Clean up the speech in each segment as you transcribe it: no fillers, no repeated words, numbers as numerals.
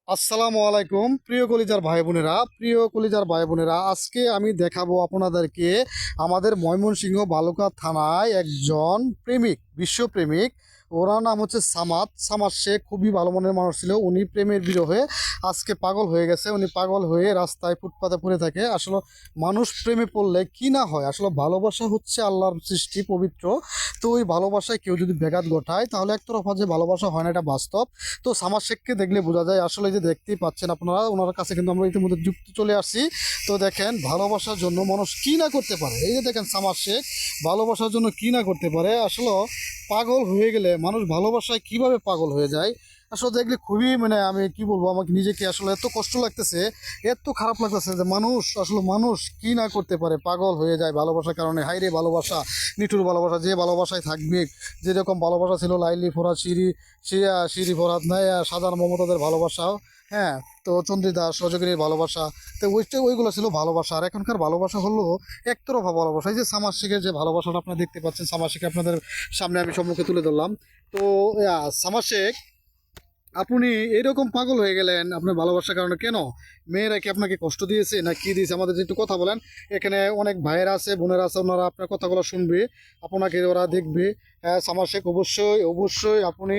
আসসালামু আলাইকুম প্রিয় কলিজার ভাই বোনেরা আজকে আমি দেখাবো আপনাদেরকে আমাদের ময়মনসিংহ বালুকা থানায় একজন বিশ্বপ্রেমিক। ওনার নাম হচ্ছে সামাদ শেখ। খুবই ভালো মনের মানুষ ছিল। উনি প্রেমের বিরহে আজকে পাগল হয়ে গেছে। উনি পাগল হয়ে রাস্তায় ফুটপাতে পড়ে থাকে। আসলে মানুষ প্রেমে পড়লে কি না হয়, আসলে ভালোবাসা হচ্ছে আল্লাহর সৃষ্টি, পবিত্র। তো ওই ভালোবাসায় কেউ যদি ব্যাঘাত ঘটায় তাহলে একতরফা যে ভালোবাসা হয় না, এটা বাস্তব। তো সামাদ শেখকে দেখলে বোঝা যায়। আসলে যে দেখতেই পাচ্ছেন আপনারা, ওনার কাছে কিন্তু আমরা ইতিমধ্যে যুক্ত চলে আসছি। তো দেখেন ভালোবাসার জন্য মানুষ কি না করতে পারে। এই যে দেখেন সামাদ শেখ ভালোবাসার জন্য কি না করতে পারে। আসলে পাগল হয়ে গেলে মানুষ ভালোবাসায় কিভাবে পাগল হয়ে যায়, আসলে দেখলে খুবই আমি কি বলবো, আমাকে নিজেকে আসলে এত কষ্ট লাগতেছে, এত খারাপ লাগতেছে যে মানুষ কি না করতে পারে, পাগল হয়ে যায় ভালোবাসার কারণে। হাইরে ভালোবাসা, নিঠুর ভালোবাসা, যে ভালোবাসায় থাকবে। যেরকম ভালোবাসা ছিল লাইলি ফরাদ শিরি ফরাদ নাই, সাধারণ মমতাদের ভালোবাসা। হ্যাঁ, তো চন্দ্রিদাস সহযোগিনীর ভালোবাসা। তো ওইগুলো ছিল ভালোবাসা। আর এখনকার ভালোবাসা হলো একতরফা ভালোবাসা। এই যে সামাজ শেখের যে ভালোবাসাটা আপনারা দেখতে পাচ্ছেন, সামাজ শেখ আপনাদের সামনে আমি সম্মুখে তুলে ধরলাম। তো সামাজ শেখ, আপনি এরকম পাগল হয়ে গেলেন আপনার ভালোবাসার কারণে কেন? মেয়েরা কি আপনাকে কষ্ট দিয়েছে না কি দিয়েছে, আমাদের একটু কথা বলেন। এখানে অনেক ভাইয়েরা আছে, বোনেরা আছে, ওনারা আপনার কথাগুলো শুনবে, আপনাকে ওরা দেখবে। হ্যাঁ সামার শেখ, অবশ্যই অবশ্যই আপনি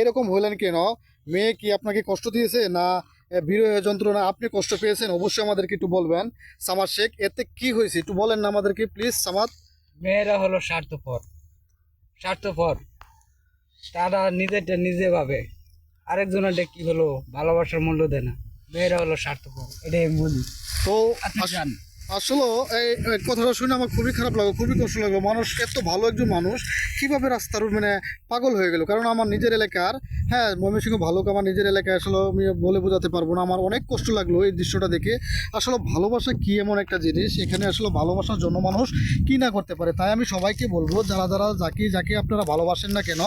এরকম হলেন কেন? মেয়ে কি আপনাকে কষ্ট দিয়েছে না বিরহ যন্ত্রণা আপনি কষ্ট পেয়েছেন? অবশ্যই আমাদেরকে একটু বলবেন। সামার শেখ, এতে কি হয়েছে একটু বলেন না আমাদেরকে প্লিজ। সামাদ, মেয়েরা হলো স্বার্থপর। স্বার্থপর তারা নিজেরটা নিজে ভাবে, আরেকজনের কি হলো ভালোবাসার মূল্য দেয় না। মেয়েরা হলো স্বার্থপর, এটাই আমি বলি। তো আপনি জান। আসলে এই কথাটা শুনে আমার খুবই খারাপ লাগলো, খুবই কষ্ট লাগলো। মানুষ এত ভালো একজন মানুষ কীভাবে রাস্তার পাগল হয়ে গেল। কারণ আমার নিজের এলাকার, হ্যাঁ ময়মনসিংহ ভালুক আমার নিজের এলাকায়। আসলে আমি বলে বোঝাতে পারবো না, আমার অনেক কষ্ট লাগলো এই দৃশ্যটা দেখে। আসলে ভালোবাসা কি এমন একটা জিনিস, এখানে আসলে ভালোবাসার জন্য মানুষ কি না করতে পারে। তাই আমি সবাইকে বলবো, যারা যারা যাকে আপনারা ভালোবাসেন না কেন,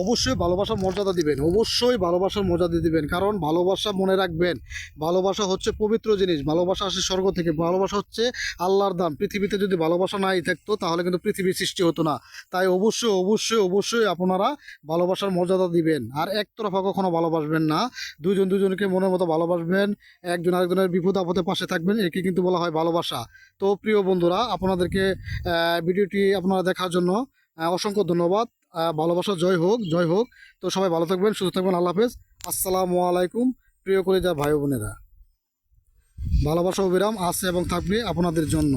অবশ্যই ভালোবাসার মর্যাদা দিবেন, অবশ্যই ভালোবাসার মর্যাদা দিবেন। কারণ ভালোবাসা মনে রাখবেন, ভালোবাসা হচ্ছে পবিত্র জিনিস। ভালোবাসা আসে স্বর্গ থেকে। ভালোবাসা হচ্ছে আল্লাহর দান। পৃথিবীতে যদি ভালোবাসা নাই থাকতো তাহলে কিন্তু পৃথিবীর সৃষ্টি হতো না। তাই অবশ্যই অবশ্যই অবশ্যই আপনারা ভালোবাসার মর্যাদা দিবেন। আর একতরফা কখনো ভালোবাসবেন না। দুজনকে মনের মতো ভালোবাসবেন। একজন আরেকজনের বিপদ আপদে পাশে থাকবেন, একে কিন্তু বলা হয় ভালোবাসা। তো প্রিয় বন্ধুরা, আপনাদেরকে ভিডিওটি আপনারা দেখার জন্য অসংখ্য ধন্যবাদ। ভালোবাসা জয় হোক, জয় হোক। তো সবাই ভালো থাকবেন, সুস্থ থাকবেন। আল্লাহ হাফেজ। আসসালামু আলাইকুম প্রিয় কলিজার ভাই বোনেরা। ভালোবাসা অবিরাম আছে এবং থাকবে আপনাদের জন্য।